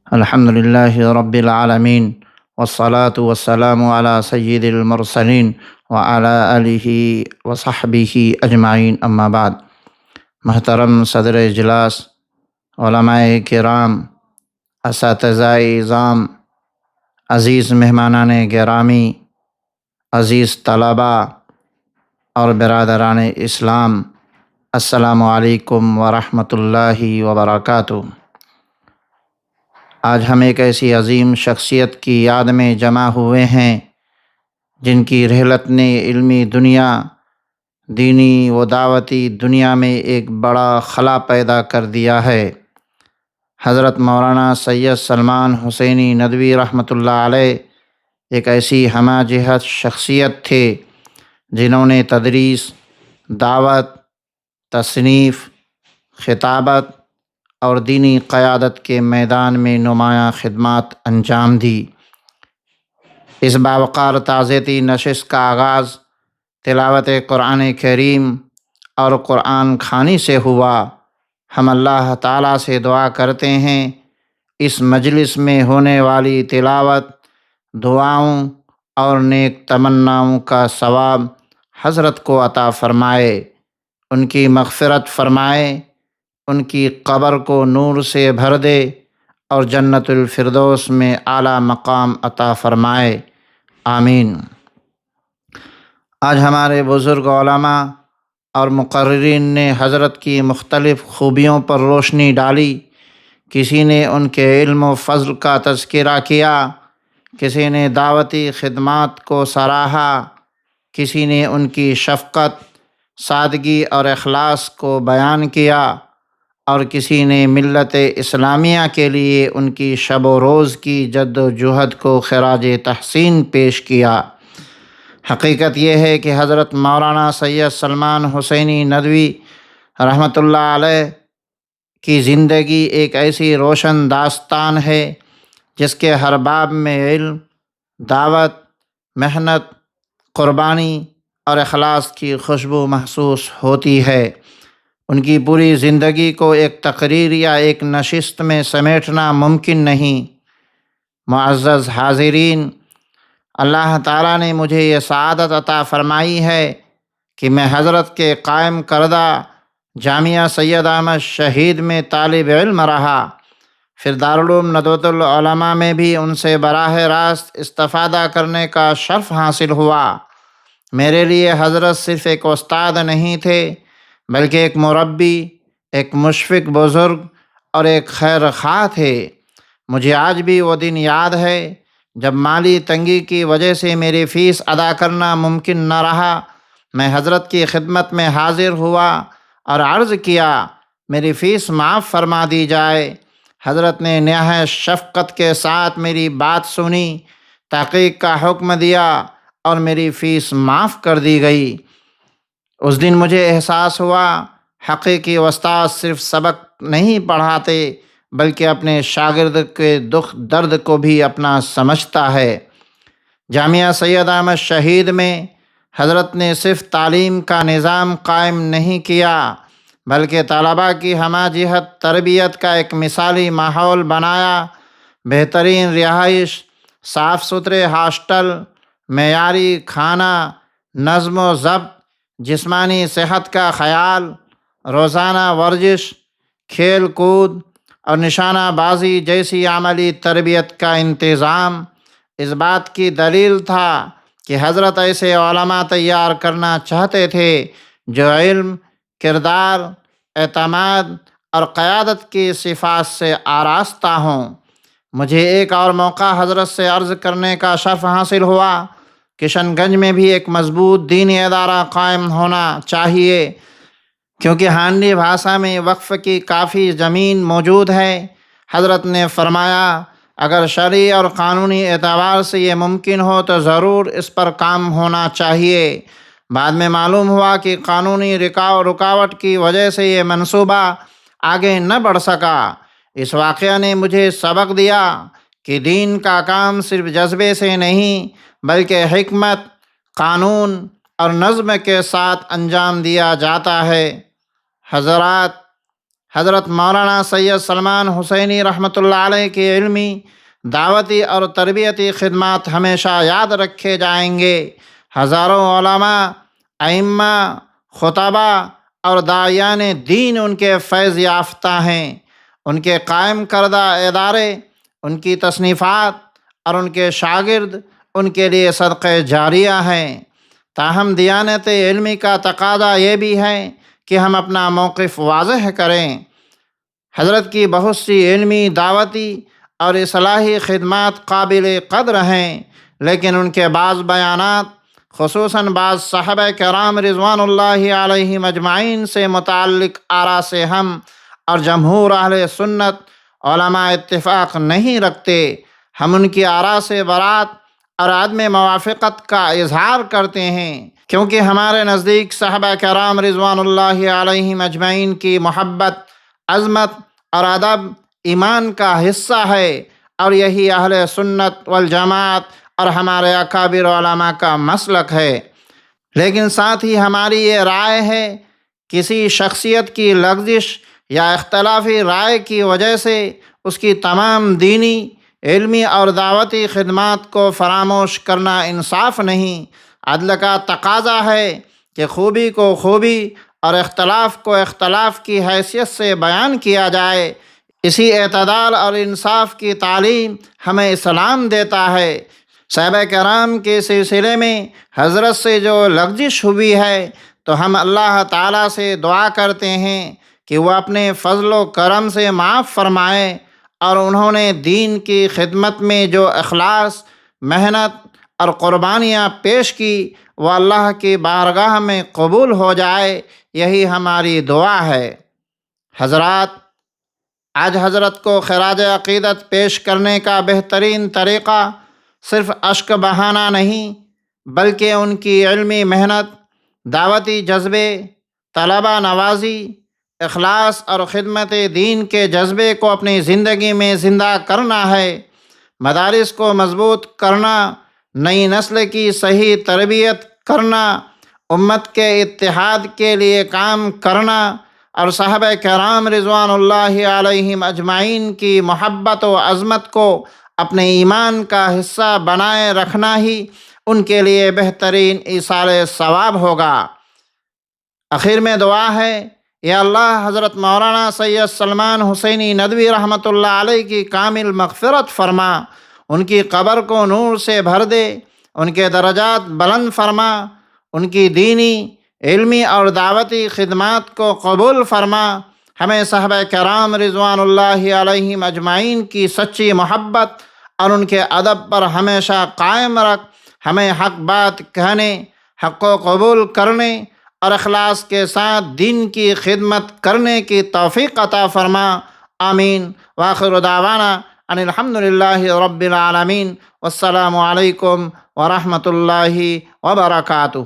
الحمد للہ رب العالمین والصلاة والسلام علی سید المرسلین وعلی آلہ وصحبہ اجمعین، اما بعد۔ محترم صدر اجلاس، علماء کرام، اساتذہ اعظام، عزیز مہمانان گرامی، عزیز طلباء اور برادران اسلام، السلام علیکم ورحمۃ اللہ وبرکاتہ۔ آج ہم ایک ایسی عظیم شخصیت کی یاد میں جمع ہوئے ہیں جن کی رحلت نے علمی دنیا، دینی و دعوتی دنیا میں ایک بڑا خلا پیدا کر دیا ہے۔ حضرت مولانا سید سلمان حسینی ندوی رحمۃ اللہ علیہ ایک ایسی ہمہ جہت شخصیت تھے جنہوں نے تدریس، دعوت، تصنیف، خطابت اور دینی قیادت کے میدان میں نمایاں خدمات انجام دی۔ اس باوقار تعزیتی نشست کا آغاز تلاوت قرآن کریم اور قرآن خوانی سے ہوا۔ ہم اللہ تعالیٰ سے دعا کرتے ہیں اس مجلس میں ہونے والی تلاوت، دعاؤں اور نیک تمناؤں کا ثواب حضرت کو عطا فرمائے، ان کی مغفرت فرمائے، ان کی قبر کو نور سے بھر دے اور جنت الفردوس میں اعلیٰ مقام عطا فرمائے، آمین۔ آج ہمارے بزرگ علماء اور مقررین نے حضرت کی مختلف خوبیوں پر روشنی ڈالی۔ کسی نے ان کے علم و فضل کا تذکرہ کیا، کسی نے دعوتی خدمات کو سراہا، کسی نے ان کی شفقت، سادگی اور اخلاص کو بیان کیا، اور کسی نے ملت اسلامیہ کے لیے ان کی شب و روز کی جد و جہد کو خراج تحسین پیش کیا۔ حقیقت یہ ہے کہ حضرت مولانا سید سلمان حسینی ندوی رحمۃ اللہ علیہ کی زندگی ایک ایسی روشن داستان ہے جس کے ہر باب میں علم، دعوت، محنت، قربانی اور اخلاص کی خوشبو محسوس ہوتی ہے۔ ان کی پوری زندگی کو ایک تقریر یا ایک نشست میں سمیٹنا ممکن نہیں۔ معزز حاضرین، اللہ تعالیٰ نے مجھے یہ سعادت عطا فرمائی ہے کہ میں حضرت کے قائم کردہ جامعہ سید احمد شہید میں طالب علم رہا، پھر دارالعلوم ندوۃ العلماء میں بھی ان سے براہ راست استفادہ کرنے کا شرف حاصل ہوا۔ میرے لیے حضرت صرف ایک استاد نہیں تھے بلکہ ایک مربی، ایک مشفق بزرگ اور ایک خیر خواہ تھے۔ مجھے آج بھی وہ دن یاد ہے جب مالی تنگی کی وجہ سے میری فیس ادا کرنا ممکن نہ رہا۔ میں حضرت کی خدمت میں حاضر ہوا اور عرض کیا میری فیس معاف فرما دی جائے۔ حضرت نے نہایت شفقت کے ساتھ میری بات سنی، تحقیق کا حکم دیا اور میری فیس معاف کر دی گئی۔ اس دن مجھے احساس ہوا حقیقی استاد صرف سبق نہیں پڑھاتے بلکہ اپنے شاگرد کے دکھ درد کو بھی اپنا سمجھتا ہے۔ جامعہ سید احمد شہید میں حضرت نے صرف تعلیم کا نظام قائم نہیں کیا بلکہ طلباء کی ہمہ جہت تربیت کا ایک مثالی ماحول بنایا۔ بہترین رہائش، صاف ستھرے ہاسٹل، معیاری کھانا، نظم و ضبط، جسمانی صحت کا خیال، روزانہ ورزش، کھیل کود اور نشانہ بازی جیسی عملی تربیت کا انتظام اس بات کی دلیل تھا کہ حضرت ایسے علماء تیار کرنا چاہتے تھے جو علم، کردار، اعتماد اور قیادت کی صفات سے آراستہ ہوں۔ مجھے ایک اور موقع حضرت سے عرض کرنے کا شرف حاصل ہوا۔ کشن گنج میں بھی ایک مضبوط دینی ادارہ قائم ہونا چاہیے کیونکہ ہانڈی بھاشا میں وقف کی کافی زمین موجود ہے۔ حضرت نے فرمایا اگر شرعی اور قانونی اعتبار سے یہ ممکن ہو تو ضرور اس پر کام ہونا چاہیے۔ بعد میں معلوم ہوا کہ قانونی رکاوٹ کی وجہ سے یہ منصوبہ آگے نہ بڑھ سکا۔ اس واقعہ نے مجھے سبق دیا کہ دین کا کام صرف جذبے سے نہیں بلکہ حکمت، قانون اور نظم کے ساتھ انجام دیا جاتا ہے۔ حضرات، حضرت مولانا سید سلمان حسینی رحمۃ اللہ علیہ کی علمی، دعوتی اور تربیتی خدمات ہمیشہ یاد رکھے جائیں گے۔ ہزاروں علماء، ائمہ، خطبہ اور داعیان دین ان کے فیض یافتہ ہیں۔ ان کے قائم کردہ ادارے، ان کی تصنیفات اور ان کے شاگرد ان کے لیے صدقہ جاریہ ہیں۔ تاہم دیانت علمی کا تقاضا یہ بھی ہے کہ ہم اپنا موقف واضح کریں۔ حضرت کی بہت سی علمی، دعوتی اور اصلاحی خدمات قابل قدر ہیں، لیکن ان کے بعض بیانات، خصوصاً بعض صحابہ کرام رضوان اللہ علیہم اجمعین سے متعلق آراء سے ہم اور جمہور اہل سنت علماء اتفاق نہیں رکھتے۔ ہم ان کی آراء سے برات اور عدم موافقت کا اظہار کرتے ہیں، کیونکہ ہمارے نزدیک صحابہ کرام رضوان اللہ علیہم اجمعین کی محبت، عظمت اور ادب ایمان کا حصہ ہے، اور یہی اہل سنت والجماعت اور ہمارے اکابر علماء کا مسلک ہے۔ لیکن ساتھ ہی ہماری یہ رائے ہے، کسی شخصیت کی لغزش یا اختلافی رائے کی وجہ سے اس کی تمام دینی، علمی اور دعوتی خدمات کو فراموش کرنا انصاف نہیں۔ عدل کا تقاضا ہے کہ خوبی کو خوبی اور اختلاف کو اختلاف کی حیثیت سے بیان کیا جائے۔ اسی اعتدال اور انصاف کی تعلیم ہمیں اسلام دیتا ہے۔ صحابہ کرام کے سلسلے میں حضرت سے جو لغزش ہوئی ہے، تو ہم اللہ تعالیٰ سے دعا کرتے ہیں کہ وہ اپنے فضل و کرم سے معاف فرمائے، اور انہوں نے دین کی خدمت میں جو اخلاص، محنت اور قربانیاں پیش کی، وہ اللہ کی بارگاہ میں قبول ہو جائے، یہی ہماری دعا ہے۔ حضرات، آج حضرت کو خراج عقیدت پیش کرنے کا بہترین طریقہ صرف اشک بہانا نہیں، بلکہ ان کی علمی محنت، دعوتی جذبے، طلبہ نوازی، اخلاص اور خدمت دین کے جذبے کو اپنی زندگی میں زندہ کرنا ہے۔ مدارس کو مضبوط کرنا، نئی نسل کی صحیح تربیت کرنا، امت کے اتحاد کے لیے کام کرنا، اور صحابہ کرام رضوان اللہ علیہم اجمعین کی محبت و عظمت کو اپنے ایمان کا حصہ بنائے رکھنا ہی ان کے لیے بہترین ایصال ثواب ہوگا۔ آخر میں دعا ہے، یا اللہ حضرت مولانا سید سلمان حسینی ندوی رحمۃ اللہ علیہ کی کامل مغفرت فرما، ان کی قبر کو نور سے بھر دے، ان کے درجات بلند فرما، ان کی دینی، علمی اور دعوتی خدمات کو قبول فرما۔ ہمیں صحابہ کرام رضوان اللہ علیہم اجمعین کی سچی محبت اور ان کے ادب پر ہمیشہ قائم رکھ۔ ہمیں حق بات کہنے، حق کو قبول کرنے اور اخلاص کے ساتھ دین کی خدمت کرنے کی توفیق عطا فرما۔ آمین۔ وآخر دعوانا ان الحمد للہ رب العالمین، والسلام علیکم ورحمۃ اللہ وبرکاتہ۔